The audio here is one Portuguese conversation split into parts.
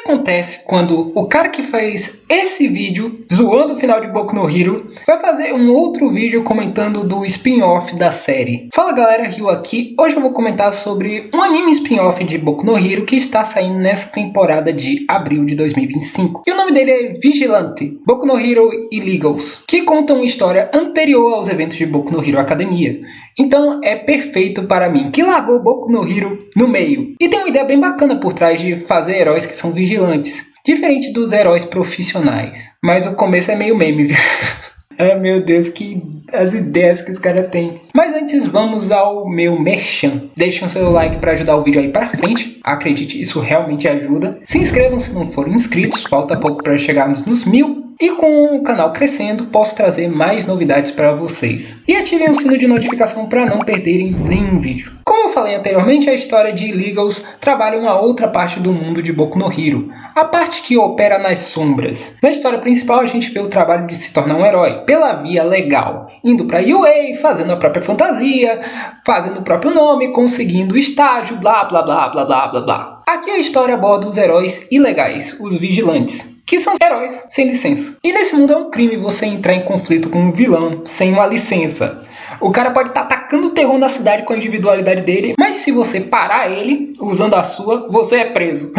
acontece quando o cara que fez esse vídeo zoando o final de Boku no Hero vai fazer um outro vídeo comentando do spin-off da série? Fala galera, Ryu aqui. Hoje eu vou comentar sobre um anime spin-off de Boku no Hero que está saindo nessa temporada de abril de 2025. E o nome dele é Vigilante, Boku no Hero Illegals, que conta uma história anterior aos eventos de Boku no Hero Academia. Então é perfeito para mim, que largou Boku no Hero no meio. E tem uma ideia bem bacana por trás de fazer heróis que são vigilantes, diferente dos heróis profissionais. Mas o começo é meio meme, viu? Ai meu Deus, que as ideias que os caras têm. Mas antes vamos ao meu merchan. Deixem o seu like para ajudar o vídeo aí para frente. Acredite, isso realmente ajuda. Se inscrevam se não forem inscritos, falta pouco para chegarmos nos 1000. E com o canal crescendo, posso trazer mais novidades para vocês. E ativem o sino de notificação para não perderem nenhum vídeo. Como eu falei anteriormente, a história de Illegals trabalha uma outra parte do mundo de Boku no Hero. A parte que opera nas sombras. Na história principal a gente vê o trabalho de se tornar um herói, pela via legal. Indo para UA, fazendo a própria fantasia, fazendo o próprio nome, conseguindo estágio, blá blá blá blá blá blá blá. Aqui a história aborda os heróis ilegais, os vigilantes, que são heróis sem licença. E nesse mundo é um crime você entrar em conflito com um vilão sem uma licença. O cara pode estar atacando o terror na cidade com a individualidade dele, mas se você parar ele, usando a sua, você é preso.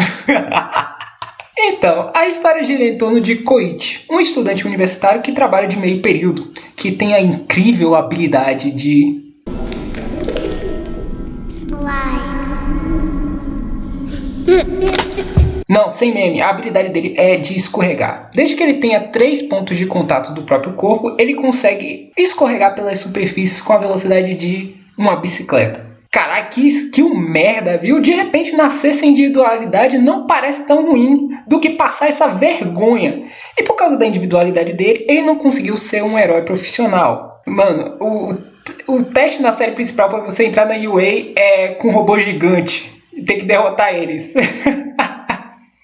Então, a história gira em torno de Koichi, um estudante universitário que trabalha de meio período, que tem a incrível habilidade de... Não, sem meme, a habilidade dele é de escorregar. Desde que ele tenha 3 pontos de contato do próprio corpo, ele consegue escorregar pelas superfícies com a velocidade de uma bicicleta. Caraca, que skill merda, viu? De repente nascer sem individualidade não parece tão ruim do que passar essa vergonha. E por causa da individualidade dele, ele não conseguiu ser um herói profissional. Mano, o teste na série principal para você entrar na UA é com um robô gigante. Tem que derrotar eles.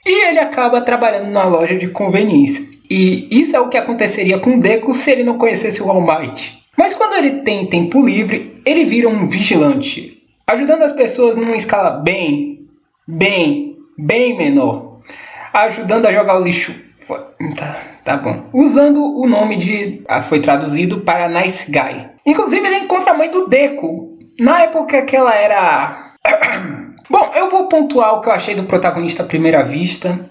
E ele acaba trabalhando na loja de conveniência. E isso é o que aconteceria com Deku se ele não conhecesse o All Might. Mas quando ele tem tempo livre, ele vira um vigilante, ajudando as pessoas numa escala bem menor. Ajudando a jogar o lixo... Tá bom. Usando o nome de... foi traduzido para Nice Guy. Inclusive ele encontra a mãe do Deku. Na época que ela era... Bom, eu vou pontuar o que eu achei do protagonista à primeira vista.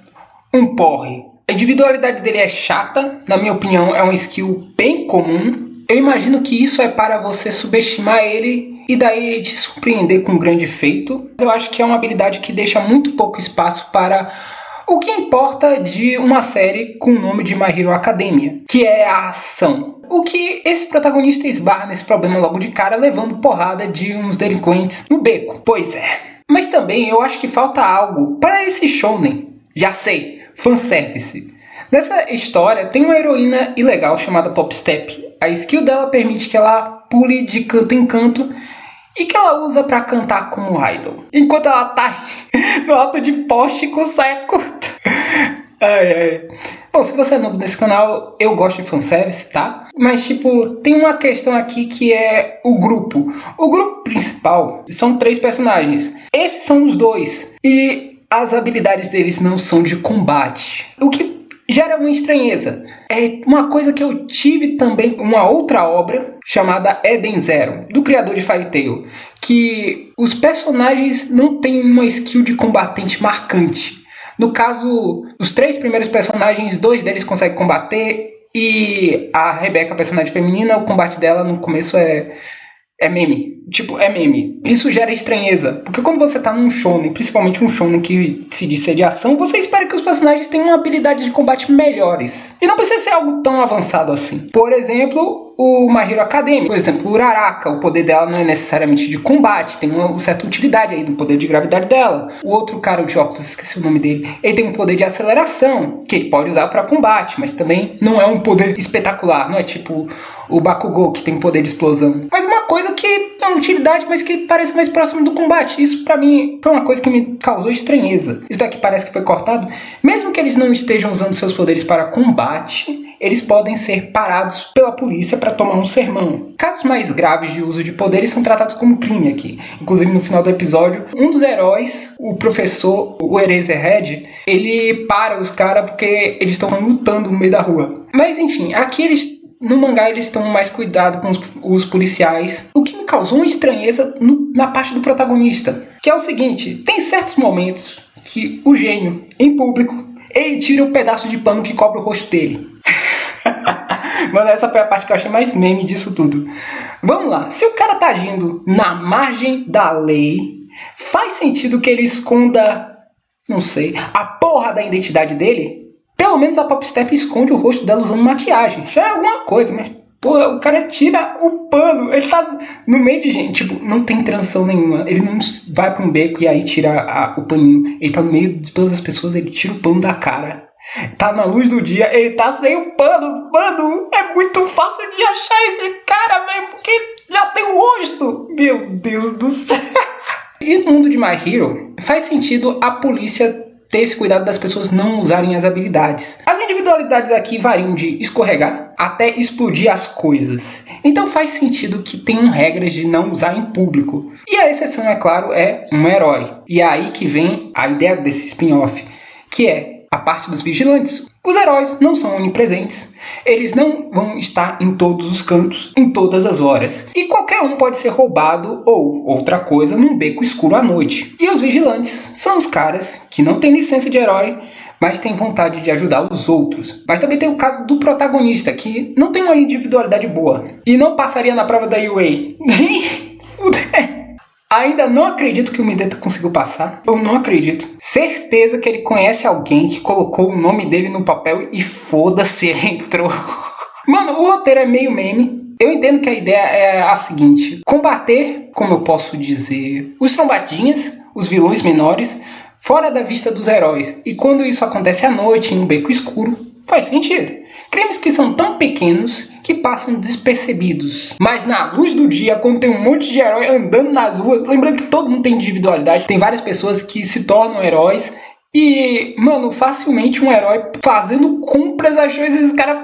Um porre. A individualidade dele é chata. Na minha opinião, é um skill bem comum. Eu imagino que isso é para você subestimar ele e daí ele te surpreender com um grande feito. Eu acho que é uma habilidade que deixa muito pouco espaço para o que importa de uma série com o nome de My Hero Academia, que é a ação. O que esse protagonista esbarra nesse problema logo de cara, levando porrada de uns delinquentes no beco. Pois é. Mas também eu acho que falta algo para esse shounen. Já sei, fanservice. Nessa história tem uma heroína ilegal chamada Popstep. A skill dela permite que ela pule de canto em canto e que ela usa para cantar como idol. Enquanto ela tá no alto de poste com saia curta. Ai. Bom, se você é novo nesse canal, eu gosto de fanservice, tá? Mas, tem uma questão aqui que é o grupo. O grupo principal são 3 personagens. Esses são os 2. E as habilidades deles não são de combate. O que gera uma estranheza. É uma coisa que eu tive também uma outra obra chamada Eden Zero, do criador de Fairy Tail, que os personagens não têm uma skill de combatente marcante. No caso, os 3 primeiros personagens, 2 deles conseguem combater e a Rebecca, a personagem feminina, o combate dela no começo é meme. É meme. Isso gera estranheza. Porque quando você tá num shounen, principalmente um shounen que se diz ser de ação, você espera que os personagens tenham uma habilidade de combate melhores. E não precisa ser algo tão avançado assim. Por exemplo, o My Hero Academia. Por exemplo, o Uraraka, o poder dela não é necessariamente de combate, tem uma certa utilidade aí do poder de gravidade dela. O outro cara, o de óculos, esqueci o nome dele, ele tem um poder de aceleração, que ele pode usar para combate, mas também não é um poder espetacular, não é tipo o Bakugou, que tem poder de explosão. Mas uma coisa que é uma utilidade, mas que parece mais próximo do combate. Isso pra mim foi uma coisa que me causou estranheza. Isso daqui parece que foi cortado. Mesmo que eles não estejam usando seus poderes para combate, eles podem ser parados pela polícia para tomar um sermão. Casos mais graves de uso de poderes são tratados como crime aqui. Inclusive, no final do episódio, um dos heróis, o professor, o Eraserhead, ele para os caras porque eles estão lutando no meio da rua. Mas enfim, aqui no mangá eles estão mais cuidados com os policiais, o que me causou uma estranheza na parte do protagonista, que é o seguinte: tem certos momentos que o gênio, em público, ele tira um pedaço de pano que cobre o rosto dele. Mano, essa foi a parte que eu achei mais meme disso tudo. Vamos lá, se o cara tá agindo na margem da lei, faz sentido que ele esconda, não sei, a porra da identidade dele? Pelo menos a Popstep esconde o rosto dela usando maquiagem. Já é alguma coisa, mas porra, o cara tira o pano. Ele tá no meio de gente. Tipo, não tem transição nenhuma. Ele não vai pra um beco e aí tira o paninho. Ele tá no meio de todas as pessoas, ele tira o pano da cara. Tá na luz do dia, ele tá sem o pano. Mano, é muito fácil de achar esse cara, velho, porque já tem o rosto. Meu Deus do céu. E no mundo de My Hero, faz sentido a polícia ter esse cuidado das pessoas não usarem as habilidades. As individualidades aqui variam de escorregar até explodir as coisas. Então faz sentido que tenham regras de não usar em público. E a exceção, é claro, é um herói. E é aí que vem a ideia desse spin-off, que é a parte dos vigilantes. Os heróis não são onipresentes, eles não vão estar em todos os cantos, em todas as horas. E qualquer um pode ser roubado ou outra coisa num beco escuro à noite. E os vigilantes são os caras que não têm licença de herói, mas têm vontade de ajudar os outros. Mas também tem o caso do protagonista, que não tem uma individualidade boa e não passaria na prova da UA. Nem fuder. Ainda não acredito que o Mideta conseguiu passar. Eu não acredito. Certeza que ele conhece alguém que colocou o nome dele no papel e foda-se, ele entrou. Mano, o roteiro é meio meme. Eu entendo que a ideia é a seguinte: combater, como eu posso dizer, os trombadinhas, os vilões menores, fora da vista dos heróis. E quando isso acontece à noite, em um beco escuro, faz sentido. Crimes que são tão pequenos que passam despercebidos. Mas na luz do dia, quando tem um monte de herói andando nas ruas, lembrando que todo mundo tem individualidade, tem várias pessoas que se tornam heróis. E, mano, facilmente um herói fazendo compras, achou esses caras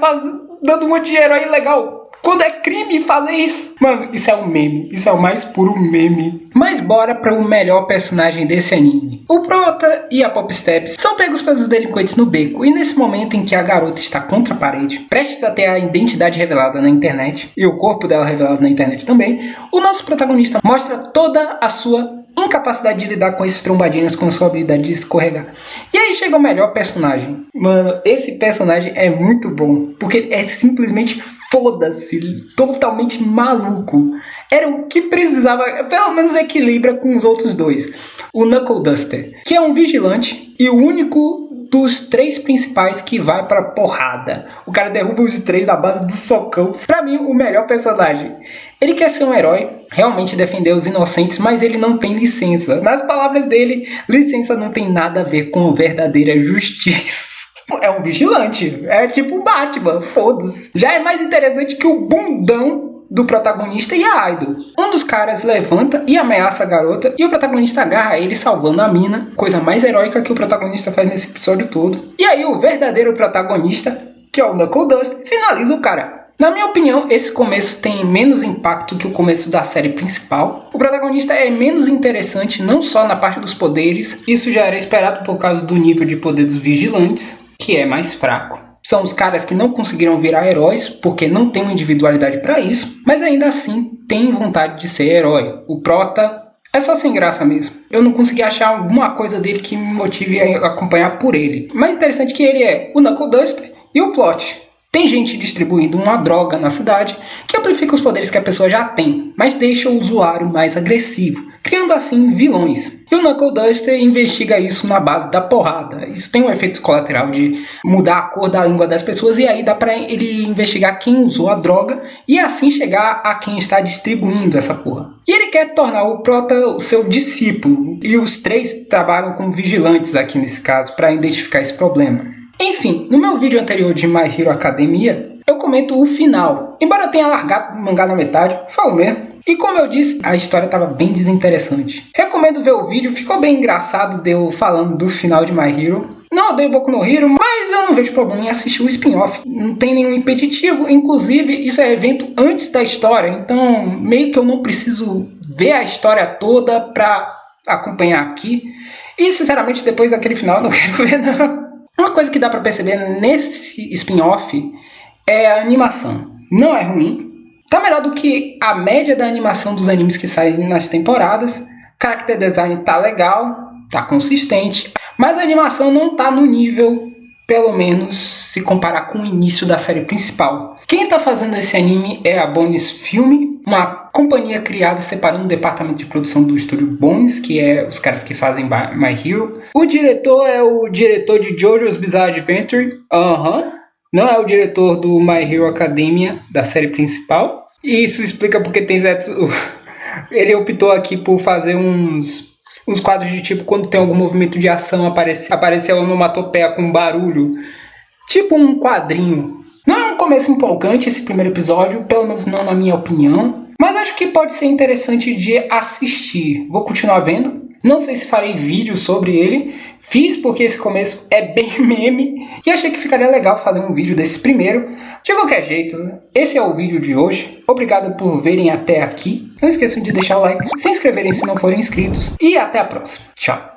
dando um monte de herói legal. Quando é crime fazer isso? Mano, isso é um meme. Isso é o mais puro meme. Mas bora para o melhor personagem desse anime. O Prota e a Popstep são pegos pelos delinquentes no beco. E nesse momento em que a garota está contra a parede, prestes a ter a identidade revelada na internet, e o corpo dela revelado na internet também, o nosso protagonista mostra toda a sua incapacidade de lidar com esses trombadinhos, com a sua habilidade de escorregar. E aí chega o melhor personagem. Mano, esse personagem é muito bom, porque é simplesmente foda-se, totalmente maluco. Era o que precisava, pelo menos equilibra com os outros dois. O Knuckle Duster, que é um vigilante e o único dos três principais que vai pra porrada. O cara derruba os três na base do socão. Pra mim, o melhor personagem. Ele quer ser um herói, realmente defender os inocentes, mas ele não tem licença. Nas palavras dele, licença não tem nada a ver com verdadeira justiça. É um vigilante, é tipo o Batman, foda-se. Já é mais interessante que o bundão do protagonista e a Idol. Um dos caras levanta e ameaça a garota, e o protagonista agarra ele salvando a mina, coisa mais heróica que o protagonista faz nesse episódio todo. E aí o verdadeiro protagonista, que é o Knuckle Duster, finaliza o cara. Na minha opinião, esse começo tem menos impacto que o começo da série principal. O protagonista é menos interessante não só na parte dos poderes, isso já era esperado por causa do nível de poder dos vigilantes, que é mais fraco. São os caras que não conseguiram virar heróis porque não tem uma individualidade para isso, mas ainda assim tem vontade de ser herói. O Prota é só sem graça mesmo. Eu não consegui achar alguma coisa dele que me motive a acompanhar por ele. Mais interessante que ele é o Knuckle Duster e o plot. Tem gente distribuindo uma droga na cidade que amplifica os poderes que a pessoa já tem, mas deixa o usuário mais agressivo, criando assim vilões. E o Knuckle Duster investiga isso na base da porrada. Isso tem um efeito colateral de mudar a cor da língua das pessoas, e aí dá pra ele investigar quem usou a droga e assim chegar a quem está distribuindo essa porra. E ele quer tornar o Prota o seu discípulo, e os três trabalham como vigilantes aqui nesse caso para identificar esse problema. Enfim, no meu vídeo anterior de My Hero Academia, eu comento o final. Embora eu tenha largado o mangá na metade, falo mesmo. E como eu disse, a história estava bem desinteressante. Recomendo ver o vídeo, ficou bem engraçado de eu falando do final de My Hero. Não odeio Boku no Hero, mas eu eu não vejo problema em assistir o spin-off. Não tem nenhum impeditivo. Inclusive, isso é evento antes da história. Então, meio que eu não preciso ver a história toda pra acompanhar aqui. E, sinceramente, depois daquele final, eu não quero ver, não. Uma coisa que dá pra perceber nesse spin-off é a animação. Não é ruim. Tá melhor do que a média da animação dos animes que saem nas temporadas. Character design tá legal, tá consistente. Mas a animação não tá no nível, pelo menos, se comparar com o início da série principal. Quem tá fazendo esse anime é a Bones Film, uma companhia criada separando o departamento de produção do estúdio Bones, que é os caras que fazem My Hero. O diretor é o diretor de JoJo's Bizarre Adventure. Não é o diretor do My Hero Academia, da série principal. E isso explica porque tem Zetsu. Ele optou aqui por fazer uns quadros de tipo, quando tem algum movimento de ação, aparece a onomatopeia com barulho. Tipo um quadrinho. Não é um começo empolgante esse primeiro episódio, pelo menos não na minha opinião. Mas acho que pode ser interessante de assistir. Vou continuar vendo. Não sei se farei vídeo sobre ele. Fiz porque esse começo é bem meme. E achei que ficaria legal fazer um vídeo desse primeiro. De qualquer jeito, esse é o vídeo de hoje. Obrigado por verem até aqui. Não esqueçam de deixar o like, se inscreverem se não forem inscritos. E até a próxima. Tchau.